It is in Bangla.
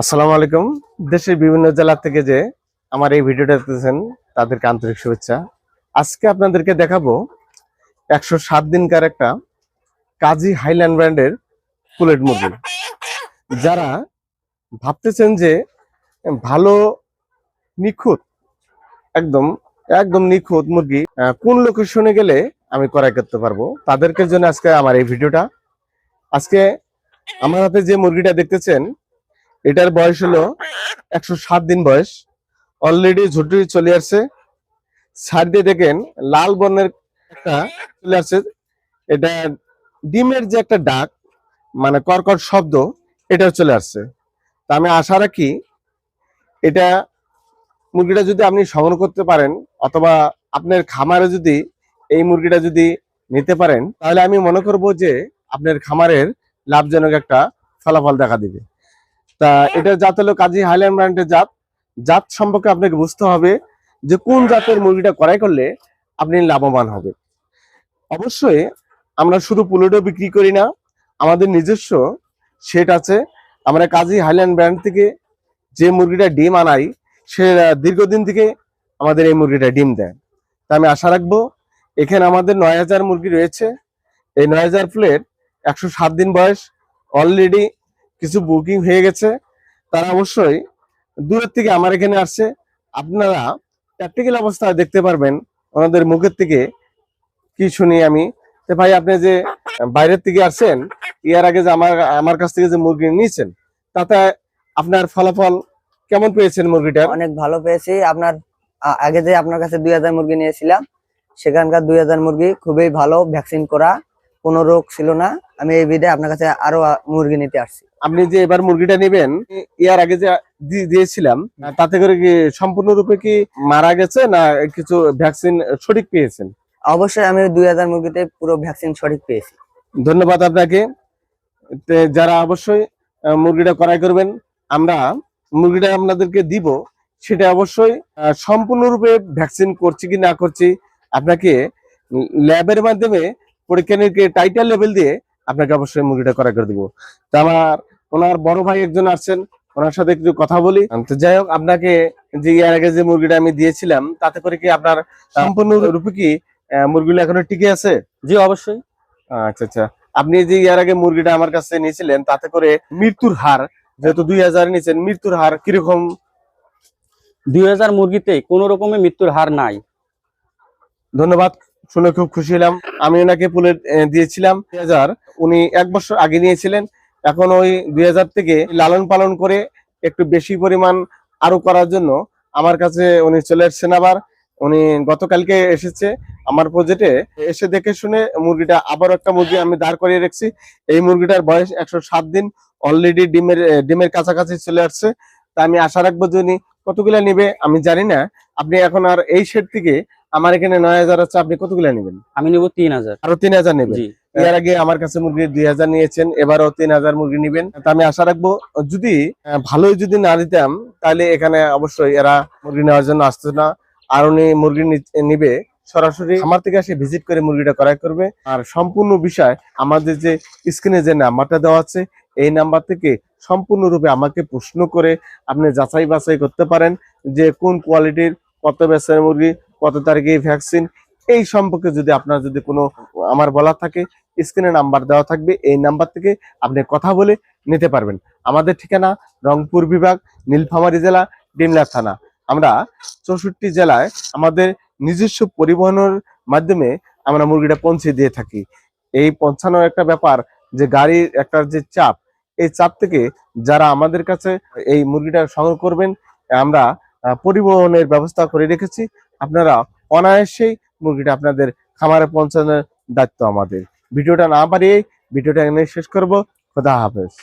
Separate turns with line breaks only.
আসসালামু আলাইকুম। দেশের বিভিন্ন জেলা থেকে যে আমার এই ভিডিওটা দেখতেছেন তাদেরকে আন্তরিক শুভেচ্ছা। আজকে আপনাদেরকে দেখাবো 107 দিনকার একটা কাজী হাইল্যান্ড ব্র্যান্ডের পুলেট মুরগি। যারা ভাবতেছেন যে ভালো নিখুঁত একদম একদম নিখুঁত মুরগি কোন লোকেশনে গেলে আমি ক্রয় করতে পারবো, তাদেরকে জন্য আজকে আমার এই ভিডিওটা। আজকে আমার হাতে যে মুরগিটা দেখতেছেন এটার বয়স হলো 107 দিন বয়স। অলরেডি ঝুটি চলে আসছে। সাইড দিয়ে দেখেন লাল বর্ণের একটা চলে আসছে। এটা ডিমের যে একটা ডাক, মানে কর্কট শব্দ, এটাও চলে আসছে। তা আমি আশা রাখি এটা মুরগিটা যদি আপনি সংগ্রহ করতে পারেন অথবা আপনার খামারে যদি এই মুরগিটা যদি নিতে পারেন, তাহলে আমি মনে করব যে আপনার খামারের লাভজনক একটা ফলাফল দেখা দিবে। তা এটা জাত হলো কাজী হাইল্যান্ড ব্র্যান্ডের জাত। জাত সম্পর্কে আপনাকে বুঝতে হবে যে কোন জাতের মুরগিটা ক্রয় করলে আপনি লাভবান হবে। অবশ্যই আমরা শুধু পুলেটও বিক্রি করি না, আমাদের নিজস্ব সেট আছে। আমরা কাজী হাইল্যান্ড ব্র্যান্ড থেকে যে মুরগিটা ডিম আনাই, সে দীর্ঘদিন থেকে আমাদের এই মুরগিটা ডিম দেয়। তা আমি আশা রাখবো এখানে আমাদের 9000 মুরগি রয়েছে। এই 9000 প্লেট 107 দিন বয়স, অলরেডি কিছু বুকিং হয়ে গেছে। তারা অবশ্যই দূরের থেকে আমার এখানে আসছে। আপনারা প্র্যাকটিক্যাল অবস্থায় দেখতে পারবেন ওনাদের মুখের থেকে কি শুনি আমি। তো ভাই, আপনি যে বাইরের থেকে আসছেন, ইয়ার আগে যে আমার আমার কাছ থেকে যে মুরগি নিয়েছেন, তাতে আপনার ফলাফল কেমন পেয়েছেন মুরগিটার?
অনেক ভালো পেয়েছি। আগে যে আপনার কাছে 2000 মুরগি নিয়েছিলাম, সেখানকার 2000 মুরগি খুবই ভালো, ভ্যাকসিন করা, কোনো রোগ ছিল না। আমি এই বিধে আপনার কাছে আরো মুরগি নিতে আসছি।
আপনি যে এবার মুরগিটা নেবেন, ইয়ার আগে যে দিয়েছিলাম, তাতে করে কি সম্পূর্ণরূপে কি মারা গেছে না কিছু ভ্যাকসিন সঠিক পেয়েছেন?
অবশ্যই আমি 2000 মুরগিতে পুরো ভ্যাকসিন সঠিক পেয়েছি।
ধন্যবাদ আপনাকে। যারা অবশ্যই মুরগিটা ক্রয় করবেন, আমরা মুরগিটা আপনাদেরকে দিব, সেটা অবশ্যই সম্পূর্ণরূপে ভ্যাকসিন করছি কি না করছি আপনাকে ল্যাবের মাধ্যমে পরীক্ষা নিরীক্ষা টাইটাল লেভেল দিয়ে আপনাকে অবশ্যই মুরগিটা ক্রয় করে দিব। তো ওনার বড় ভাই একজন আসছেন, ওনার সাথে একটু কথা বলি। তো যাই হোক, আপনাকে যে এর আগে যে মুরগিটা আমি দিয়েছিলাম, তাতে করে কি আপনার সম্পূর্ণরূপে কি মুরগিগুলো এখনো টিকে আছে?
জি, অবশ্যই।
আচ্ছা আচ্ছা। আপনি যে এর আগে মুরগিটা আমার কাছে নিয়েছিলেন, তাতে করে মৃত্যুর হার, যেহেতু 2000 নিয়েছেন, মৃত্যুর হার কিরকম?
2000 মুরগিতে কোন রকমের মৃত্যুর হার নাই।
ধন্যবাদ, শুনে খুব খুশি হলাম। আমি ওনাকে পুলে দিয়েছিলাম 2000, উনি 1 বছর আগে নিয়েছিলেন। এখন ওই 2000 থেকে লালন পালন করে একটু বেশি পরিমাণ আরো করার জন্য আমার কাছে উনি চলে এসেছেন। আবার উনি গতকালকে এসেছে আমার প্রজেক্টে, এসে দেখে শুনে মুরগিটা, আবার একটা মুরগি আমি দাঁড় করিয়ে রেখেছি। এই মুরগিটার বয়স 107 দিন, অলরেডি ডিমের কাছাকাছি চলে আসছে। তা আমি আশা রাখবো যে উনি কতগুলা নিবে আমি জানি না। আপনি এখন আর এই শেড থেকে আমার এখানে 9000 আছে, আপনি কতগুলা নেবেন?
আমি নেব 3000।
আরো 3000 নেবেন?
জি।
এর আগে আমার কাছে মুরগি 2000 নিয়েছেন, এবারও 3000 মুরগি নিবেন। তা আমি আশা রাখবো যদি ভালোই যদি না দিতাম, তাহলে এখানে অবশ্যই এরা মুরগি নেওয়ার জন্য আসতো না। আর উনি মুরগি নিবে সরাসরি আমার থেকে এসে ভিজিট করে মুরগিটা ক্রয় করবে। আর সম্পূর্ণ বিষয় আমাদের যে স্ক্রিনে যে নাম্বারটা দেওয়া আছে, এই নাম্বার থেকে সম্পূর্ণরূপে আমাকে প্রশ্ন করে আপনি যাচাই বাছাই করতে পারেন যে কোন কোয়ালিটির, কত বেচের মুরগি, কত তারিখে ভ্যাকসিন, এই সম্পর্কে যদি আপনার যদি কোনো আমার বলার থাকে, স্ক্রিনে নাম্বার দেওয়া থাকবে, এই নাম্বার থেকে আপনি কথা বলে নিতে পারবেন। আমাদের ঠিকানা রংপুর বিভাগ, নীলফামারী জেলা, ডিমলা থানা। আমরা 64 জেলায় আমাদের নিজস্ব পরিবহনের মাধ্যমে আমরা মুরগিটা পৌঁছে দিয়ে থাকি। এই পৌঁছানোর একটা ব্যাপার, যে গাড়ির একটা যে চাপ, এই চাপ থেকে যারা আমাদের কাছে এই মুরগিটা সংগ্রহ করবেন, আমরা পরিবহনের ব্যবস্থা করে রেখেছি। আপনারা অনায়াসেই মুরগিটা আপনাদের খামারে পৌঁছানোর দায়িত্ব আমাদের। ভিডিওটা না বাড়িয়ে ভিডিওটা এখানে শেষ করব। খোদা হাফেজ।